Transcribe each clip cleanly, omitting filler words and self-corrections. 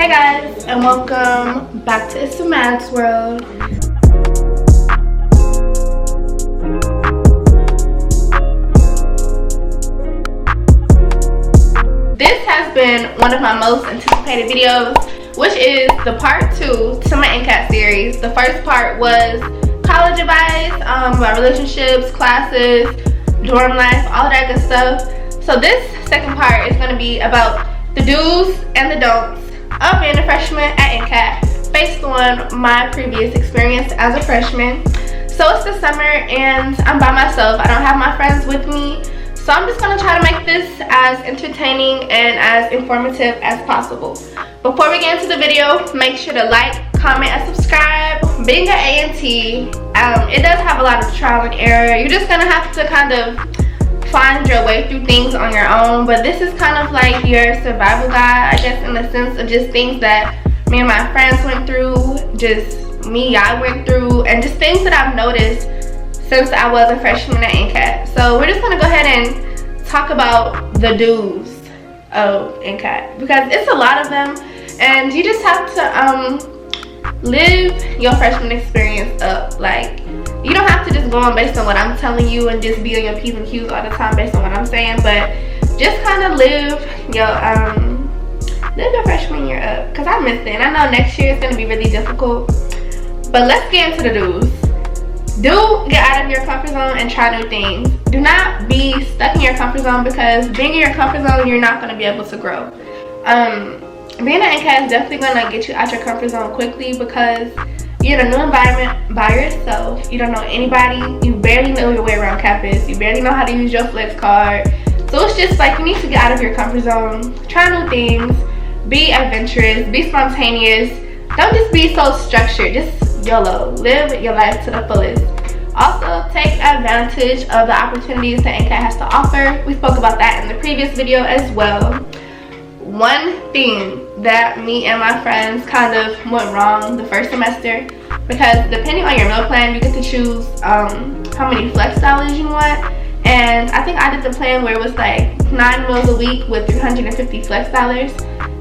Hey guys, and welcome back to It's a Maths World. This has been one of my most anticipated videos, which is the part 2 to my NCAT series. The first part was college advice, about relationships, classes, dorm life, all that good stuff. So this second part is going to be about the do's and the don'ts of being a freshman at NCAT based on my previous experience as a freshman. So it's the summer and I'm by myself. I don't have my friends with me. So I'm just going to try to make this as entertaining and as informative as possible. Before we get into the video, make sure to like, comment, and subscribe. Being an A&T, it does have a lot of trial and error. You're just going to have to kind of find your way through things on your own. But this is kind of like your survival guide, I guess, in the sense of just things that me and my friends went through, just I went through, and just things that I've noticed since I was a freshman at NCAT. So we're just gonna go ahead and talk about the do's of NCAT because it's a lot of them, and you just have to live your freshman experience up. Like, you don't have to just go on based on what I'm telling you and just be on your P's and Q's all the time based on what I'm saying, but just kind of live your freshman year up, because I missed it, and I know next year is gonna be really difficult. But let's get into the do's. Do get out of your comfort zone and try new things. Do not be stuck in your comfort zone, because being in your comfort zone, you're not going to be able to grow. Being at NCAT is definitely going to get you out your comfort zone quickly, because you're in a new environment by yourself. You don't know anybody. You barely know your way around campus. You barely know how to use your flex card. So it's just like you need to get out of your comfort zone. Try new things. Be adventurous. Be spontaneous. Don't just be so structured. Just YOLO. Live your life to the fullest. Also, take advantage of the opportunities that NCAT has to offer. We spoke about that in the previous video as well. One thing that me and my friends kind of went wrong the first semester, because depending on your meal plan, you get to choose how many flex dollars you want. And I think I did the plan where it was like 9 meals a week with 350 flex dollars.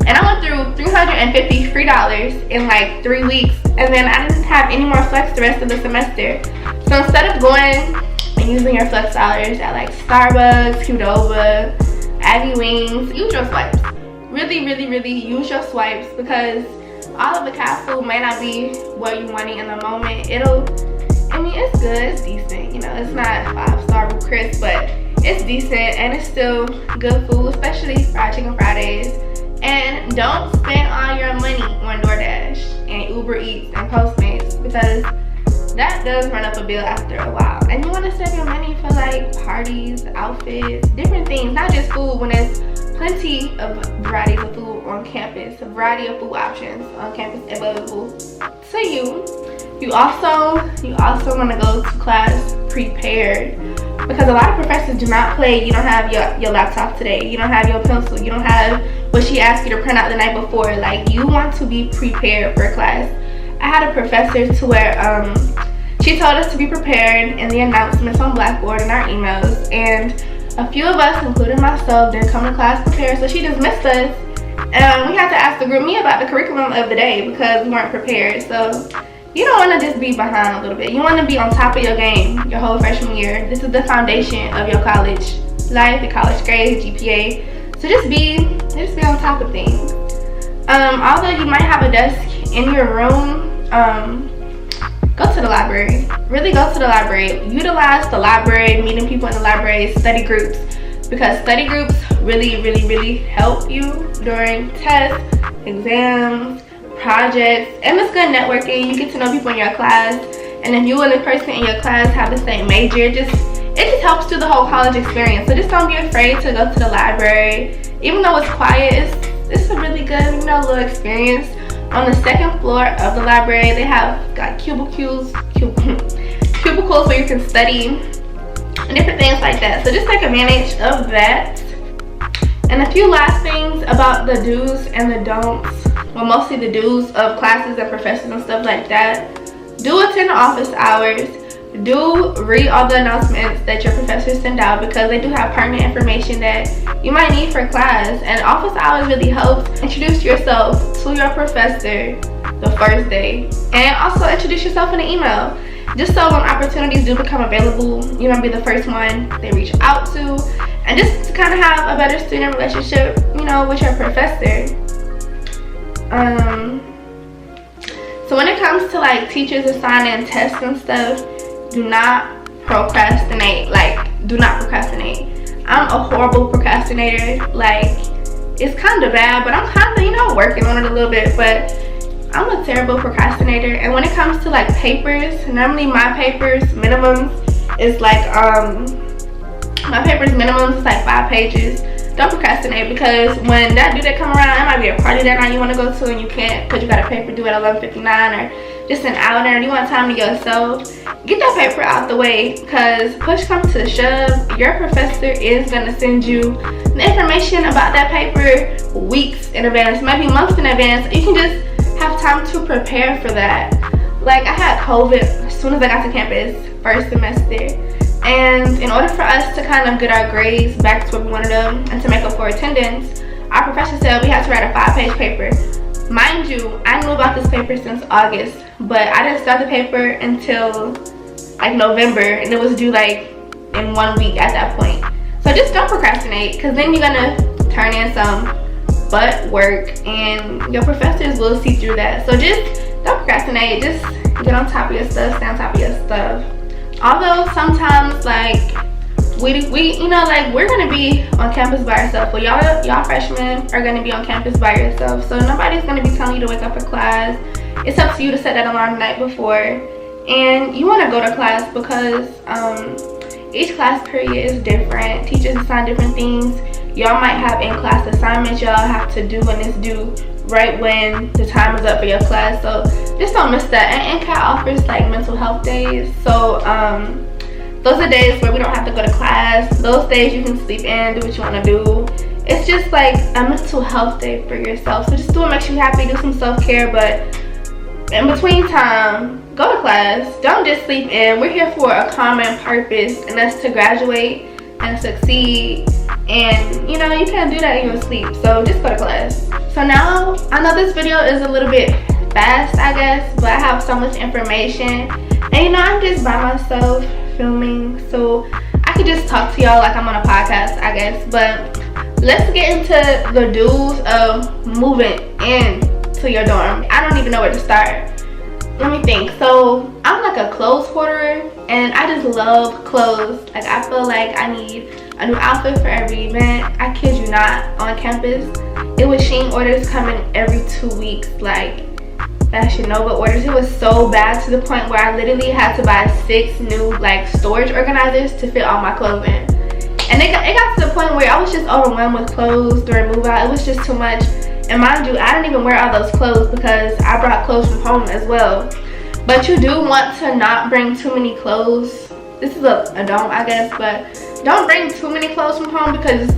And I went through 350 free dollars in like 3 weeks, and then I didn't have any more flex the rest of the semester. So instead of going and using your flex dollars at like Starbucks, Qdoba, Aggie Wings, use your swipes. Really use your swipes, because all of the cat food may not be what you wanting in the moment. It's good, it's decent. You know, it's not 5-star with Chris, but it's decent and it's still good food, especially fried chicken Fridays. And don't spend all your money on DoorDash and Uber Eats and Postmates, because that does run up a bill after a while. And you want to save your money for like parties, outfits, different things, not just food, when there's plenty of varieties of food on campus, a variety of food options on campus available to you. You also want to go to class prepared, because a lot of professors do not play. You don't have your laptop today, you don't have your pencil, you don't have what she asked you to print out the night before. Like, you want to be prepared for class. I had a professor to where she told us to be prepared in the announcements on Blackboard and our emails, and a few of us, including myself, didn't come to class prepared, so she dismissed us, and we had to ask the group me about the curriculum of the day because we weren't prepared. So you don't want to just be behind a little bit. You want to be on top of your game your whole freshman year. This is the foundation of your college life, your college grades, GPA. So just be on top of things. Although you might have a desk in your room, go to the library. Really go to the library. Utilize the library, meeting people in the library, study groups, because study groups really help you during tests, exams, projects, and it's good networking. You get to know people in your class, and if you and the person in your class have the same major, it just helps through the whole college experience. So just don't be afraid to go to the library. Even though it's quiet, it's a really good, little experience. On the second floor of the library, they have got cubicles where you can study and different things like that. So just take advantage of that. And a few last things about the do's and the don'ts. Well, mostly the do's of classes and professors and stuff like that. Do attend office hours. do read all the announcements that your professors send out, because they do have pertinent information that you might need for class. And office hours really helps. Introduce yourself to your professor the first day, and also introduce yourself in an email, just so when opportunities do become available, you know, be the first one they reach out to, and just to kind of have a better student relationship, you know, with your professor. So when it comes to like teachers assigning tests and stuff, do not procrastinate. Like, do not procrastinate. I'm a horrible procrastinator. Like, it's kind of bad, but I'm kind of, you know, working on it a little bit, but I'm a terrible procrastinator. And when it comes to like papers, normally my papers minimum is like my papers minimum is like 5 pages. Don't procrastinate, because when that due date come around, it might be a party that night you want to go to and you can't because you got a paper due at 11:59 or just an hour and you want time to yourself. Get that paper out the way, because push comes to shove, your professor is going to send you the information about that paper weeks in advance, maybe months in advance. You can just have time to prepare for that. Like, I had COVID as soon as I got to campus, first semester. And in order for us to kind of get our grades back to where we wanted them and to make up for attendance, our professor said we had to write a 5-page paper. Mind you, I knew about this paper since August, but I didn't start the paper until like November, and it was due like in 1 week at that point. So just don't procrastinate, because then you're gonna turn in some butt work and your professors will see through that. So just don't procrastinate, just get on top of your stuff, stay on top of your stuff. Although sometimes like we you know, like we're gonna be on campus by ourselves. Well, y'all freshmen are gonna be on campus by yourself, so nobody's gonna be telling you to wake up for class. It's up to you to set that alarm the night before, and you want to go to class because each class period is different. Teachers assign different things. Y'all might have in-class assignments y'all have to do, and it's due right when the time is up for your class. So just don't miss that. And NCAT offers like mental health days, so those are days where we don't have to go to class. Those days you can sleep in, do what you want to do. It's just like a mental health day for yourself. So just do what makes you happy, do some self-care, but in between time, go to class. Don't just sleep in. We're here for a common purpose, and that's to graduate and succeed. And you know, you can't do that in your sleep, so just go to class. So now, I know this video is a little bit fast, I guess, but I have so much information, and you know, I'm just by myself filming, so I could just talk to y'all like I'm on a podcast, I guess. But let's get into the do's of moving into your dorm. I don't even know where to start. Let me think. So I'm like a clothes hoarder, and I just love clothes. Like, I feel like I need a new outfit for every event. I kid you not, on campus it was Shein orders coming every 2 weeks, like Fashion Nova orders. It was so bad to the point where I literally had to buy 6 new like storage organizers to fit all my clothes in. And it got to the point where I was just overwhelmed with clothes during move out. It was just too much. And mind you, I didn't even wear all those clothes because I brought clothes from home as well. But you do want to not bring too many clothes. This is a don't, I guess, but don't bring too many clothes from home, because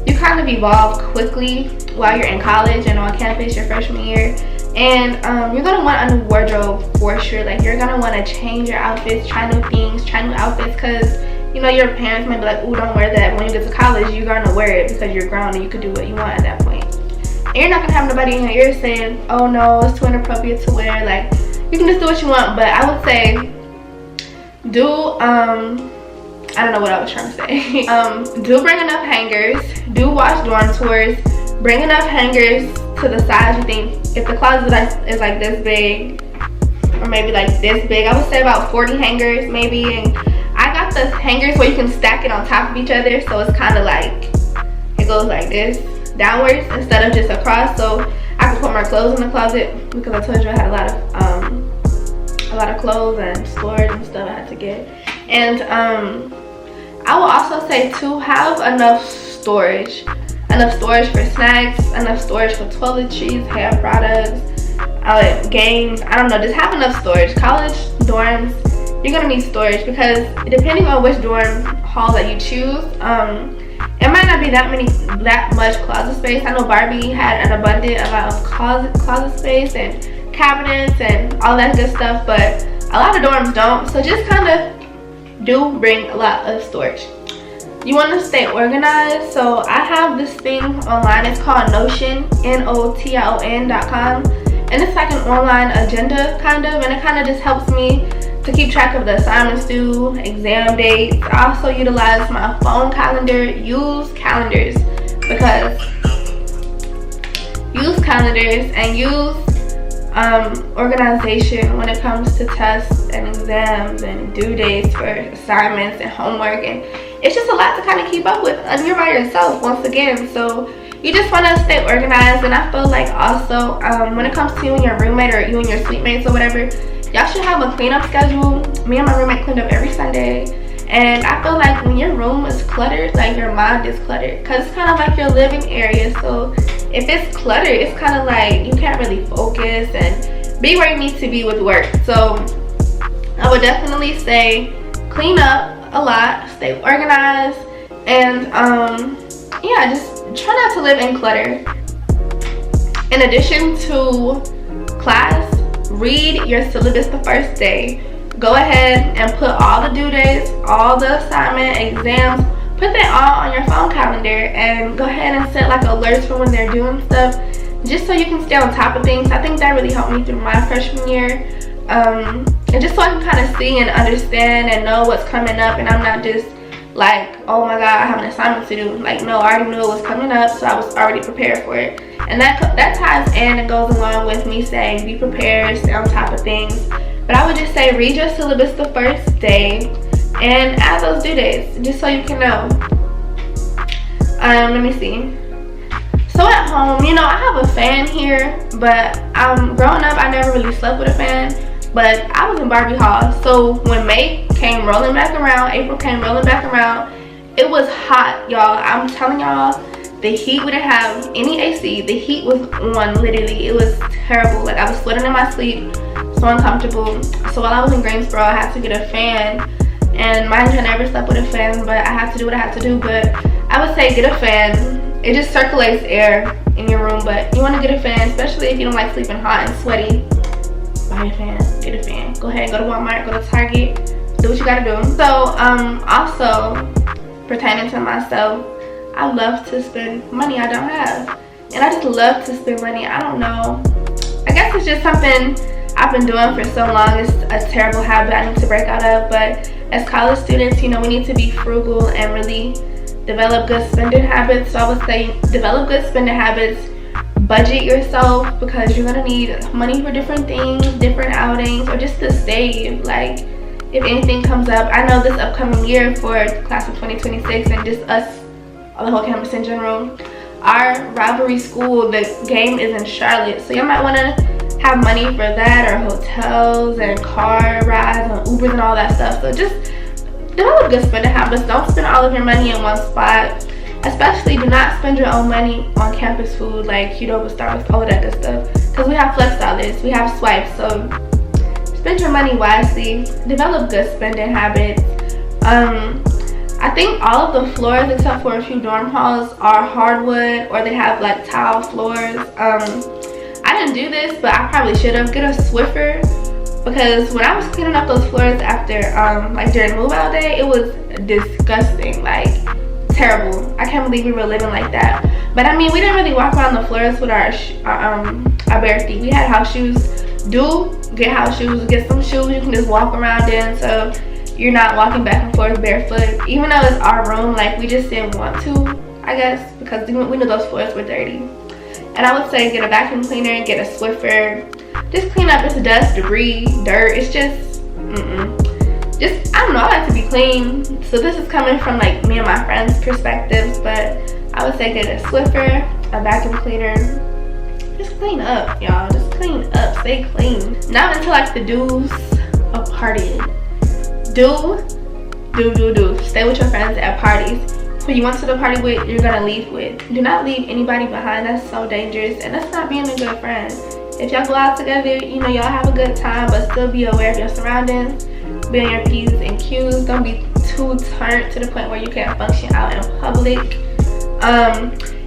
you kind of evolve quickly while you're in college and on campus your freshman year. And you're gonna want a new wardrobe for sure. Like, you're gonna want to change your outfits, try new things, try new outfits, because you know, your parents might be like, "Ooh, don't wear that." When you get to college, you're gonna wear it because you're grown and you can do what you want at that point. And you're not gonna have nobody in your ear saying, "Oh no, it's too inappropriate to wear." Like, you can just do what you want. But I would say, do I don't know what I was trying to say. Do bring enough hangers. Do watch dorm tours. Bring enough hangers to the size you think. If the closet is like this big, or maybe like this big, I would say about 40 hangers maybe. And I got the hangers where you can stack it on top of each other, so it's kind of like, it goes like this, downwards instead of just across, so I can put my clothes in the closet, because I told you I had a lot of clothes and storage and stuff I had to get. And I will also say to have enough storage for snacks, enough storage for toiletries, hair products, games. I don't know, just have enough storage. College dorms, you're gonna need storage, because depending on which dorm hall that you choose, it might not be that much closet space. I know Barbie had an abundant amount of closet space and cabinets and all that good stuff, but a lot of dorms don't. So just kind of do bring a lot of storage. You want to stay organized, so I have this thing online. It's called Notion, NOTION.com, and it's like an online agenda kind of, and it kind of just helps me to keep track of the assignments due, exam dates. I also utilize my phone calendar. Use calendars and use organization when it comes to tests and exams and due dates for assignments and homework, and it's just a lot to kind of keep up with, and you're by yourself once again, so you just want to stay organized. And I feel like also when it comes to you and your roommate or you and your suite mates or whatever, y'all should have a cleanup schedule. Me and my roommate cleaned up every Sunday, and I feel like when your room is cluttered, like your mind is cluttered, because it's kind of like your living area. So if it's cluttered, it's kind of like you can't really focus and be where you need to be with work. So I would definitely say clean up a lot, stay organized, and yeah, just try not to live in clutter. In addition to class, read your syllabus the first day. Go ahead and put all the due dates, all the assignment, exams, put that all on your phone calendar, and go ahead and set like alerts for when they're doing stuff, just so you can stay on top of things. I think that really helped me through my freshman year, and just so I can kind of see and understand and know what's coming up, and I'm not just like, oh my god, I have an assignment to do. Like, no, I already knew it was coming up, so I was already prepared for it. And that ties in and goes along with me saying be prepared, stay on top of things. But I would just say read your syllabus the first day and add those due dates, just so you can know. Let me see. So at home, you know, I have a fan here, but growing up, I never really slept with a fan. But I was in Barbie Hall, so when May came rolling back around, April came rolling back around, it was hot, y'all. I'm telling y'all, the heat, we didn't have any AC. The heat was on, literally. It was terrible. Like, I was sweating in my sleep, so uncomfortable. So while I was in Greensboro, I had to get a fan. And mind you, I never slept with a fan, but I had to do what I had to do. But I would say get a fan. It just circulates air in your room, but you want to get a fan, especially if you don't like sleeping hot and sweaty. Buy a fan, get a fan. Go ahead, go to Walmart, go to Target, do what you gotta do. So also pertaining to myself, I love to spend money I don't have, and I just love to spend money. I don't know, I guess it's just something I've been doing for so long. It's a terrible habit I need to break out of, but as college students, you know, we need to be frugal and really develop good spending habits. So I would say develop good spending habits. Budget yourself, because you're gonna need money for different things, different outings, or just to save. Like, if anything comes up, I know this upcoming year for the class of 2026 and just us, all the whole campus in general, our rivalry school, the game is in Charlotte, so you might want to have money for that, or hotels and car rides and Ubers and all that stuff. So just develop good spending habits. Don't spend all of your money in one spot. Especially do not spend your own money on campus food like Qdoba, Starbucks, all of that good stuff, because we have flex dollars, we have swipes. So spend your money wisely, develop good spending habits. I think all of the floors except for a few dorm halls are hardwood, or they have like tile floors. I didn't do this, but I probably should have. Get a Swiffer, because when I was cleaning up those floors after like during move out day, it was disgusting, like terrible. I can't believe we were living like that. But I mean, we didn't really walk around the floors with our bare feet. We had house shoes. Do get house shoes, get some shoes you can just walk around in, so you're not walking back and forth barefoot. Even though it's our room, like, we just didn't want to, I guess, because we knew those floors were dirty. And I would say get a vacuum cleaner, get a Swiffer, just clean up its dust, debris, dirt. It's just just, I don't know, I like to be clean. So this is coming from like me and my friends' perspectives, but I would say get a Swiffer, a vacuum cleaner. Just clean up, y'all. Just clean up, stay clean. Now into like the do's of partying. Do. Stay with your friends at parties. Who you went to the party with, you're gonna leave with. Do not leave anybody behind. That's so dangerous, and that's not being a good friend. If y'all go out together, you know, y'all have a good time, but still be aware of your surroundings. Be on your P's and Q's. Don't be too turned to the point where you can't function out in public.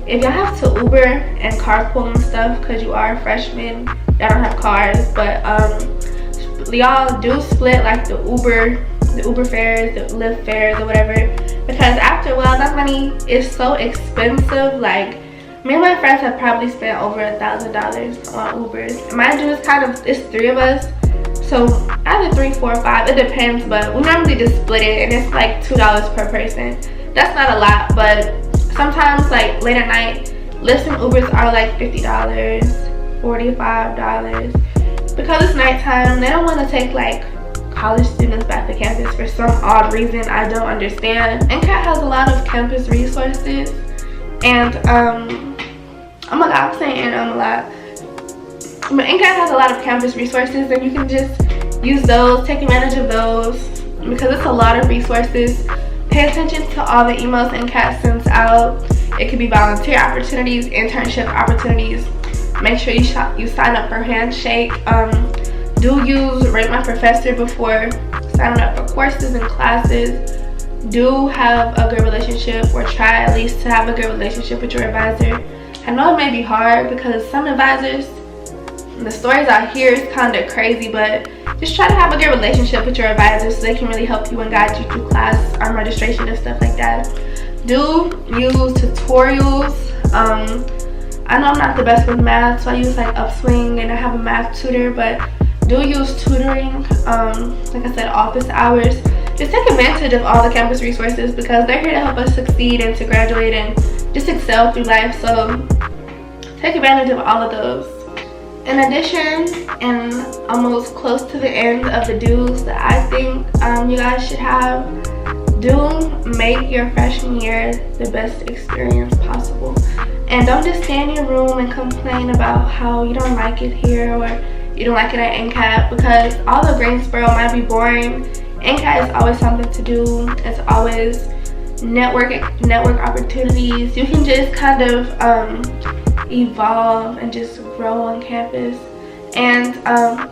If y'all have to Uber and carpool and stuff, because you are a freshman, y'all don't have cars, but y'all do split like the Uber the Uber fares, the Lyft fares, or whatever. Because after a while, that money is so expensive. Like, me and my friends have probably spent over $1,000 on Ubers. Mind you, it's 3 of us. So either 3, 4, 5, it depends, but we normally just split it, and it's like $2 per person. That's not a lot, but sometimes like late at night, Lyft and Ubers are like $50, $45. Because it's nighttime, they don't want to take like college students back to campus for some odd reason I don't understand. NCAT has a lot of campus resources, and oh my god, I'm saying a lot. But NCAT has a lot of campus resources, and you can just use those, take advantage of those, because it's a lot of resources. Pay attention to all the emails NCAT sends out. It could be volunteer opportunities, internship opportunities. Make sure you sign up for Handshake. Do use Rate My Professor before signing up for courses and classes. Do have a good relationship, or try at least to have a good relationship with your advisor. I know it may be hard because some advisors, the stories I hear is kind of crazy, but just try to have a good relationship with your advisors so they can really help you and guide you through class registration and stuff like that. Do use tutorials. I know I'm not the best with math, so I use like Upswing, and I have a math tutor, but do use tutoring. Like I said, office hours. Just take advantage of all the campus resources, because they're here to help us succeed and to graduate and just excel through life. So take advantage of all of those. In addition, and almost close to the end of the do's that I think you guys should have, do make your freshman year the best experience possible. And don't just stay in your room and complain about how you don't like it here or you don't like it at NCAT, because although Greensboro might be boring, NCAT is always something to do. It's always network opportunities. You can just kind of evolve and just grow on campus, and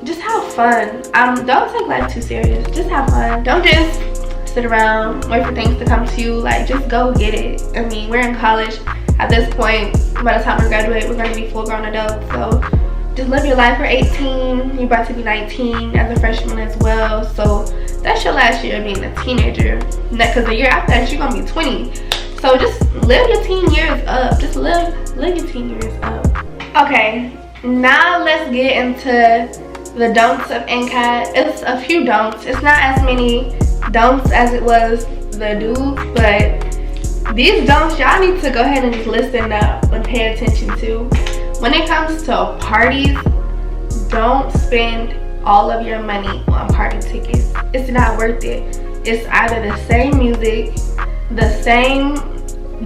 just have fun. Don't take life too serious. Just have fun. Don't just sit around, wait for things to come to you. Like, just go get it. I mean, we're in college at this point. By the time we graduate, we're going to be full-grown adults. So just live your life. We're 18. You're about to be 19 as a freshman as well. So that's your last year of being a teenager. Because the year after that, you're going to be 20. So just live your teen years up. Just live your teen years up. Okay, now let's get into the don'ts of NCAT. It's a few don'ts. It's not as many don'ts as it was the do's, but these don'ts y'all need to go ahead and just listen up and pay attention to. When it comes to parties, don't spend all of your money on party tickets. It's not worth it. It's either the same music, the same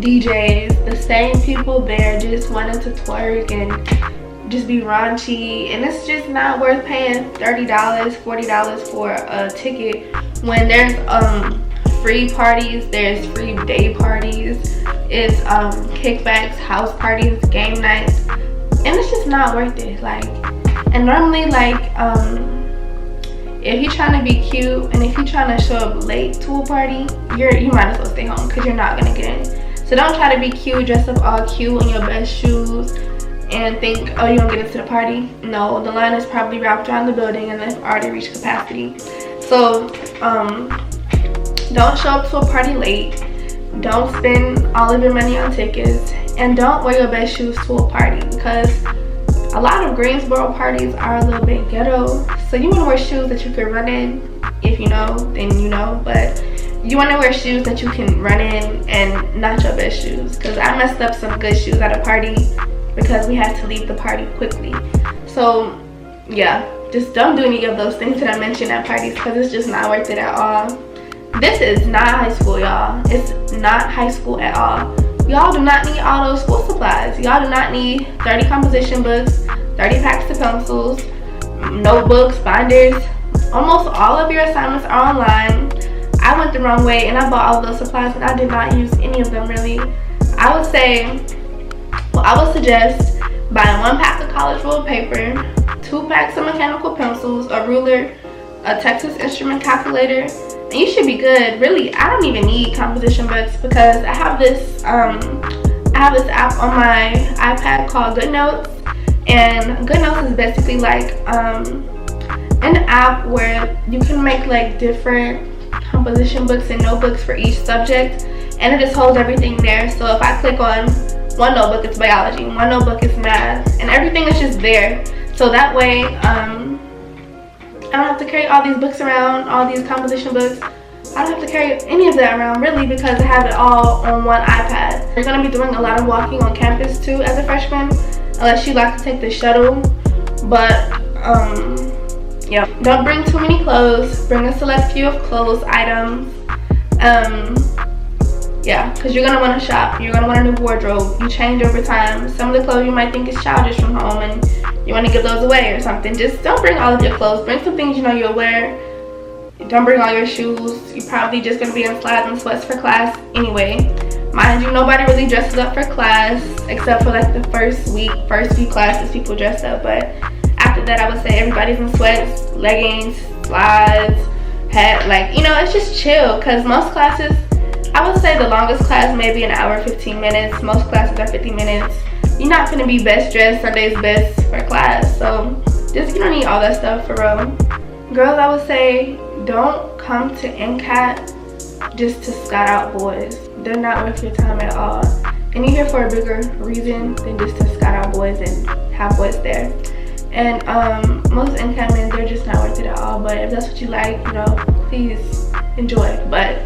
DJs, the same people there just wanting to twerk and just be raunchy, and it's just not worth paying $30, $40 for a ticket when there's free parties, there's free day parties, it's kickbacks, house parties, game nights, and it's just not worth it. Like, and normally, like, if you're trying to be cute and if you're trying to show up late to a party, you might as well stay home, because you're not gonna get in. So don't try to be cute, dress up all cute in your best shoes and think, oh, you don't get into the party. No, the line is probably wrapped around the building and they've already reached capacity. So don't show up to a party late. Don't spend all of your money on tickets, and don't wear your best shoes to a party, because a lot of Greensboro parties are a little bit ghetto. So you want to wear shoes that you can run in. If you know, then you know, but you want to wear shoes that you can run in and not your best shoes, because I messed up some good shoes at a party because we had to leave the party quickly. So yeah, just don't do any of those things that I mentioned at parties, because it's just not worth it at all. This is not high school, y'all. It's not high school at all. Y'all do not need all those school supplies. Y'all do not need 30 composition books, 30 packs of pencils, notebooks, binders. Almost all of your assignments are online. I went the wrong way and I bought all of those supplies and I did not use any of them really. I would suggest buying 1 pack of college ruled paper, 2 packs of mechanical pencils, a ruler, a Texas Instrument calculator, and you should be good. Really, I don't even need composition books, because I have this app on my iPad called GoodNotes, and GoodNotes is basically like an app where you can make like different composition books and notebooks for each subject, and it just holds everything there. So if I click on one notebook, it's biology, one notebook is math, and everything is just there. So that way I don't have to carry all these books around, all these composition books. I don't have to carry any of that around really, because I have it all on one iPad. You're going to be doing a lot of walking on campus too as a freshman, unless you like to take the shuttle. But yeah, don't bring too many clothes. Bring a select few of clothes items. Yeah, because you're going to want to shop. You're going to want a new wardrobe. You change over time. Some of the clothes you might think is childish from home and you want to give those away or something. Just don't bring all of your clothes. Bring some things you know you'll wear. Don't bring all your shoes. You're probably just going to be in slides and sweats for class anyway. Mind you, nobody really dresses up for class except for like the first few classes people dress up. But after that, I would say everybody's in sweats, leggings, slides, hat. Like, you know, it's just chill, because most classes, I would say the longest class may be an hour, 15 minutes. Most classes are 50 minutes. You're not going to be best dressed Sunday's best for class. So just, you don't need all that stuff for real. Girls, I would say don't come to NCAT just to scout out boys. They're not worth your time at all. And you're here for a bigger reason than just to scout out boys and have boys there. And most NCAT men, they're just not worth it at all. But if that's what you like, you know, please enjoy. But,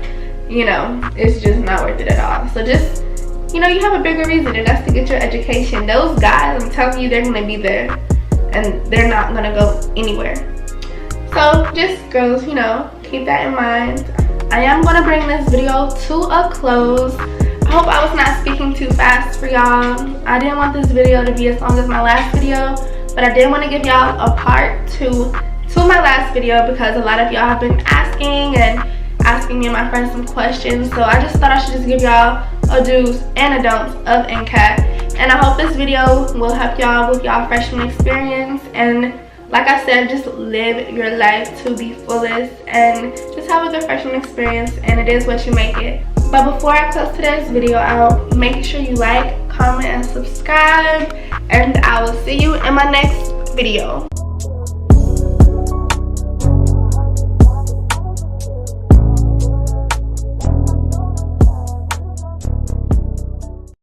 you know, it's just not worth it at all. So just, you know, you have a bigger reason, and that's to get your education. Those guys, I'm telling you, they're going to be there. And they're not going to go anywhere. So just, girls, you know, keep that in mind. I am going to bring this video to a close. I hope I was not speaking too fast for y'all. I didn't want this video to be as long as my last video, but I did want to give y'all a part 2 to my last video, because a lot of y'all have been asking me and my friends some questions. So I just thought I should just give y'all a do's and a don'ts of NCAT. And I hope this video will help y'all with y'all freshman experience. And like I said, just live your life to the fullest and just have a good freshman experience, and it is what you make it. But before I close today's video out, make sure you like, comment, and subscribe, and I will see you in my next video.